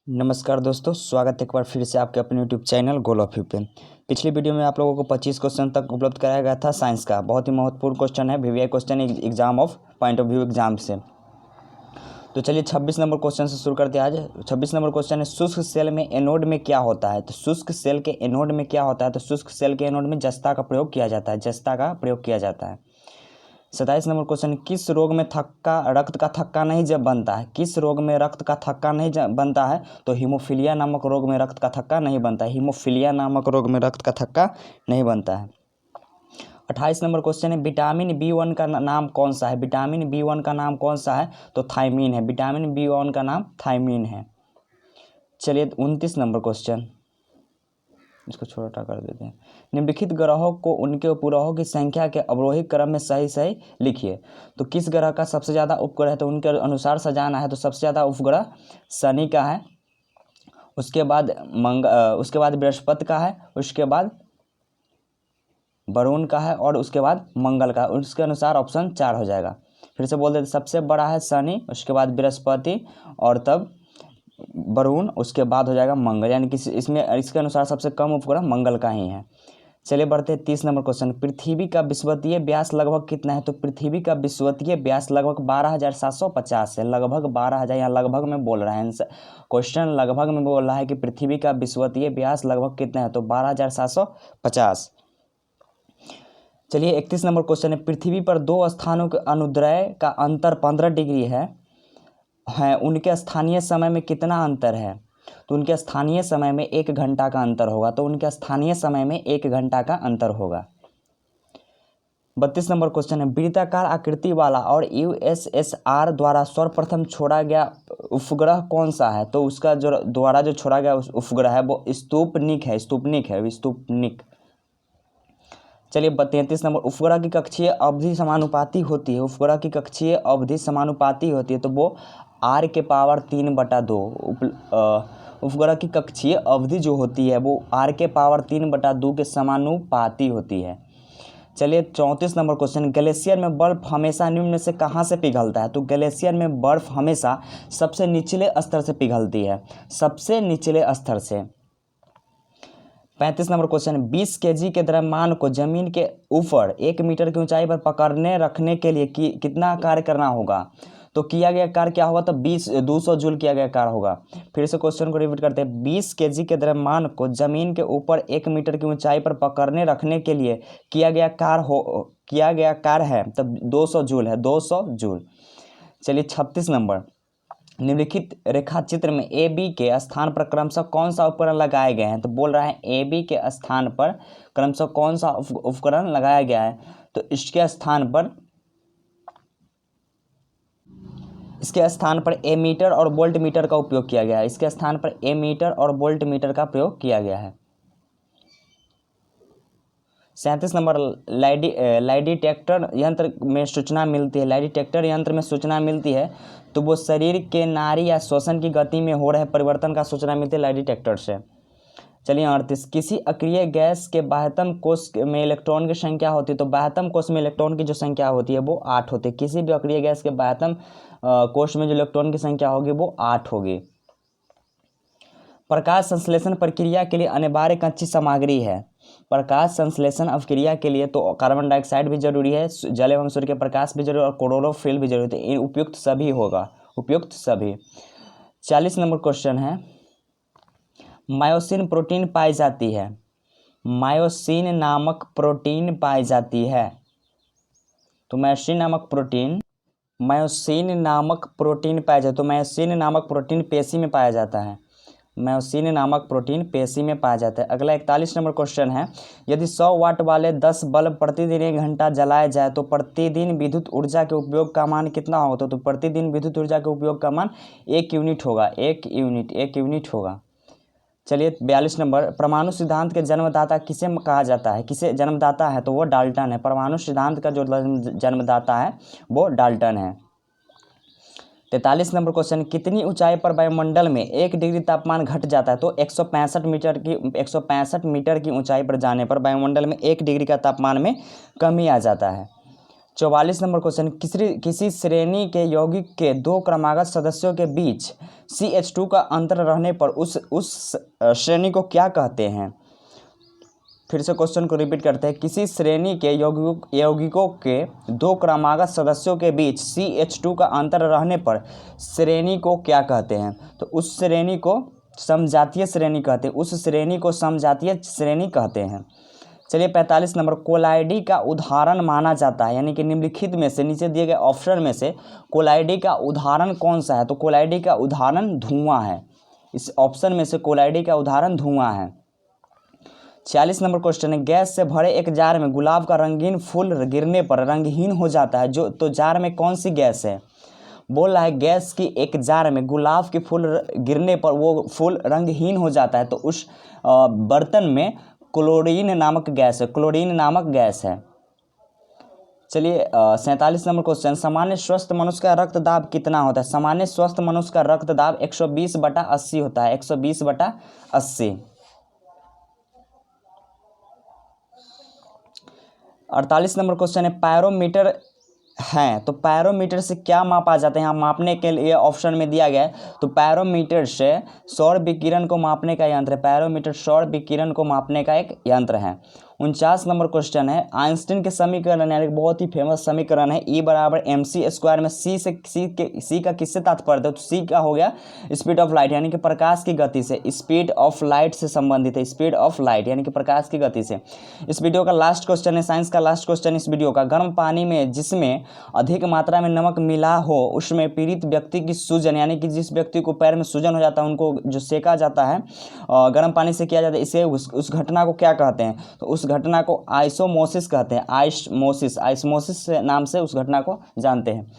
नमस्कार दोस्तों, स्वागत है एक बार फिर से आपके अपने YouTube channel goal of you पे। पिछली वीडियो में आप लोगों को 25 क्वेश्चन तक उपलब्ध कराया गया था साइंस का। बहुत ही महत्वपूर्ण क्वेश्चन है, VVI question exam of point of view exam से। तो चलिए 26 नंबर क्वेश्चन से शुरू करते हैं आज। 26 नंबर क्वेश्चन है, शुष्क सेल में एनोड में क्या होता है। तो शुष्क सेल के एनोड में क्या होता है, तो शुष्क सेल के एनोड में जस्ता का प्रयोग किया जाता है। जस्ता का प्रयोग किया जाता है। 27 नंबर क्वेश्चन, किस रोग में रक्त का थक्का नहीं जब बनता है। किस रोग में रक्त का थक्का नहीं बनता है, तो हीमोफीलिया नामक रोग में रक्त का थक्का नहीं बनता है। हीमोफीलिया नामक रोग में रक्त का थक्का नहीं बनता है। 28 नंबर क्वेश्चन है, विटामिन B1 का नाम कौन सा है। विटामिन B1 का नाम कौन सा है, तो थायमीन है। विटामिन B1 का नाम थायमीन है। चलिए 29 नंबर क्वेश्चन, इसको छोटा कर देते हैं। निम्नलिखित ग्रहों को उनके उपग्रहों की संख्या के अवरोही क्रम में सही सही लिखिए। तो किस ग्रह का सबसे ज़्यादा उपग्रह है, तो उनके अनुसार सजाना है तो सबसे ज़्यादा उपग्रह शनि का है, उसके बाद उसके बाद बृहस्पति का है, उसके बाद वरुण का है और उसके बाद मंगल का। उसके अनुसार ऑप्शन 4 हो जाएगा। फिर से बोल देते, सबसे बड़ा है शनि, उसके बाद बृहस्पति और तब वरुण, उसके बाद हो जाएगा मंगल। यानी कि इसके अनुसार सबसे कम उपग्रह मंगल का ही है। चलिए बढ़ते हैं 30 नंबर क्वेश्चन, पृथ्वी का विषुवतीय व्यास लगभग कितना है। तो पृथ्वी का विषुवतीय व्यास लगभग 12,750 है। लगभग 12,000, यहाँ लगभग में बोल रहा है क्वेश्चन, लगभग में बोल रहा है कि पृथ्वी का विषुवतीय व्यास लगभग कितना है, तो 12,750। चलिए 31 नंबर क्वेश्चन है, पृथ्वी पर दो स्थानों के अनुदैर्ध्य का अंतर 15 डिग्री है, उनके स्थानीय समय में कितना अंतर है। तो उनके स्थानीय समय में 1 घंटा का अंतर होगा। तो उनके स्थानीय समय में 1 घंटा का अंतर होगा। 32 नंबर क्वेश्चन है, वृत्ताकार आकृति वाला और यूएसएसआर द्वारा सर्वप्रथम छोड़ा गया उपग्रह कौन सा है। तो उसका जो छोड़ा गया उपग्रह है वो स्पुतनिक है। स्पुतनिक। चलिए 33 नंबर, उपग्रह की कक्षीय अवधि समानुपाती होती है। उपग्रह की कक्षीय अवधि समानुपाती होती है, तो वो r⁻3/2। उपग्रह की कक्षीय अवधि जो होती है वो r⁻3/2 के समानुपाती होती है। चलिए 34 नंबर क्वेश्चन, ग्लेशियर में बर्फ हमेशा निम्न से कहाँ से पिघलता है। तो ग्लेशियर में बर्फ हमेशा सबसे निचले स्तर से पिघलती है, सबसे निचले स्तर से। 35 नंबर क्वेश्चन, 20 kg के द्रव्यमान को जमीन के ऊपर 1 मीटर की ऊंचाई पर पकड़ने रखने के लिए कितना कार्य करना होगा। तो किया गया कार्य क्या होगा, तो 200 जूल किया गया कार्य होगा। फिर से क्वेश्चन को रिपीट करते हैं, 20 kg के द्रव्यमान को जमीन के ऊपर 1 मीटर की ऊंचाई पर पकड़ने रखने के लिए किया गया कार्य है, तब 200 जूल है, 200 जूल। चलिए 36 नंबर, निम्नलिखित रेखा चित्र में ए बी के स्थान पर क्रमशः कौन सा उपकरण लगाए गए हैं। तो बोल रहा है ए बी के स्थान पर क्रमशः कौन सा उपकरण लगाया गया है। तो इसके स्थान पर एमीटर और वोल्ट मीटर का उपयोग किया गया है। इसके स्थान पर एमीटर और वोल्ट मीटर का प्रयोग किया गया है। 37 नंबर, लाई डिटेक्टर यंत्र में सूचना मिलती है। लाई डिटेक्टर यंत्र में सूचना मिलती है तो वो शरीर के नाड़ी या श्वसन की गति में हो रहे परिवर्तन का सूचना मिलती है लाई डिटेक्टर से। चलिए 38, किसी अक्रिय गैस के बाह्यतम कोश में इलेक्ट्रॉन की संख्या होती है। तो बाह्यतम कोश में इलेक्ट्रॉन की जो संख्या होती है वो 8 होती है। किसी भी अक्रिय गैस के बाह्यतम कोश में जो इलेक्ट्रॉन की संख्या होगी वो 8 होगी। प्रकाश संश्लेषण प्रक्रिया के लिए अनिवार्य कच्ची सामग्री है। प्रकाश संश्लेषण अभिक्रिया के लिए तो कार्बन डाइऑक्साइड भी जरूरी है, जल एवं सूर्य के प्रकाश भी जरूरी और क्लोरोफिल भी जरूरी है। उपयुक्त सभी होगा, उपयुक्त सभी। 40 नंबर क्वेश्चन है, मायोसिन प्रोटीन पाई जाती है। मायोसिन नामक प्रोटीन पाई जाती है। तो मायोसिन नामक प्रोटीन पाया जाता है। तो मायोसिन नामक प्रोटीन पेशी में पाया जाता है। मायोसिन नामक प्रोटीन पेशी में पाया जाता है। अगला 41 नंबर क्वेश्चन है, यदि 100 वाट वाले 10 बल्ब प्रतिदिन 1 घंटा जलाया जाए तो प्रतिदिन विद्युत ऊर्जा के उपयोग का मान कितना होगा। तो प्रतिदिन विद्युत ऊर्जा के उपयोग का मान 1 यूनिट होगा। 1 यूनिट होगा। चलिए 42 नंबर, परमाणु सिद्धांत के जन्मदाता किसे कहा जाता है। किसे जन्मदाता है, तो वो डाल्टन है। परमाणु सिद्धांत का जो जन्मदाता है वो डाल्टन है। 43 नंबर क्वेश्चन, कितनी ऊंचाई पर वायुमंडल में 1 डिग्री तापमान घट जाता है। तो 165 मीटर की ऊंचाई पर जाने पर वायुमंडल में 1 डिग्री का तापमान में कमी आ जाता है। 44 नंबर क्वेश्चन, किसी श्रेणी के यौगिक के दो क्रमागत सदस्यों के बीच CH2 का अंतर रहने पर उस श्रेणी को क्या कहते हैं। फिर से क्वेश्चन को रिपीट करते हैं। किसी श्रेणी के यौगिकों के दो क्रमागत सदस्यों के बीच CH2 का अंतर रहने पर श्रेणी को क्या कहते हैं। तो उस श्रेणी को समजातीय श्रेणी कहते हैं, उस श्रेणी को समजातीय श्रेणी कहते हैं। चलिए 45 नंबर, कोलाइडी का उदाहरण माना जाता है, यानी कि निम्नलिखित में से, नीचे दिए गए ऑप्शन में से कोलाइडी का उदाहरण कौन सा है। तो कोलाइडी का उदाहरण धुआं है। इस ऑप्शन में से कोलाइडी का उदाहरण धुआं है। 46 नंबर क्वेश्चन है, गैस से भरे एक जार में गुलाब का रंगीन फूल गिरने पर रंगहीन हो जाता है, तो जार में कौन सी गैस है। बोल रहा है गैस की एक जार में गुलाब के फूल गिरने पर वो फूल रंगहीन हो जाता है, तो उस बर्तन में क्लोरीन नामक गैस है, क्लोरीन नामक गैस है। चलिए 47 नंबर क्वेश्चन, सामान्य स्वस्थ मनुष्य का रक्तदाब कितना होता है। सामान्य स्वस्थ मनुष्य का रक्तदाब 120/80 होता है, 120/80। 48 नंबर क्वेश्चन है, पैरोमीटर हैं, तो पैरोमीटर से क्या मापा जाता है। यहाँ मापने के लिए ऑप्शन में दिया गया है, तो पैरोमीटर से सौर विकिरण को मापने का यंत्र है। पैरोमीटर सौर विकिरण को मापने का एक यंत्र है। 49 नंबर क्वेश्चन है, आइंस्टीन के समीकरण, यानी बहुत ही फेमस समीकरण है, E = mc² में सी का किससे तात्पर्य है। तो सी का हो गया स्पीड ऑफ लाइट, यानी कि प्रकाश की गति से, स्पीड ऑफ लाइट से संबंधित है, स्पीड ऑफ लाइट यानी कि प्रकाश की गति से। इस वीडियो का लास्ट क्वेश्चन है, साइंस का लास्ट क्वेश्चन इस वीडियो का, गर्म पानी में जिसमें अधिक मात्रा में नमक मिला हो उसमें पीड़ित व्यक्ति की सूजन, यानी कि जिस व्यक्ति को पैर में सूजन हो जाता है उनको जो सेका जाता है गर्म पानी से किया जाता है, इसे उस घटना को क्या कहते हैं। तो उस घटना को आइसोमोसिस कहते हैं, आइसमोसिस नाम से उस घटना को जानते हैं।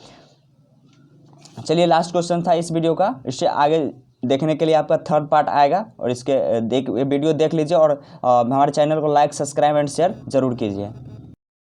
चलिए लास्ट क्वेश्चन था इस वीडियो का, इससे आगे देखने के लिए आपका थर्ड पार्ट आएगा, और इसके वीडियो देख लीजिए और हमारे चैनल को लाइक, सब्सक्राइब एंड शेयर जरूर कीजिए।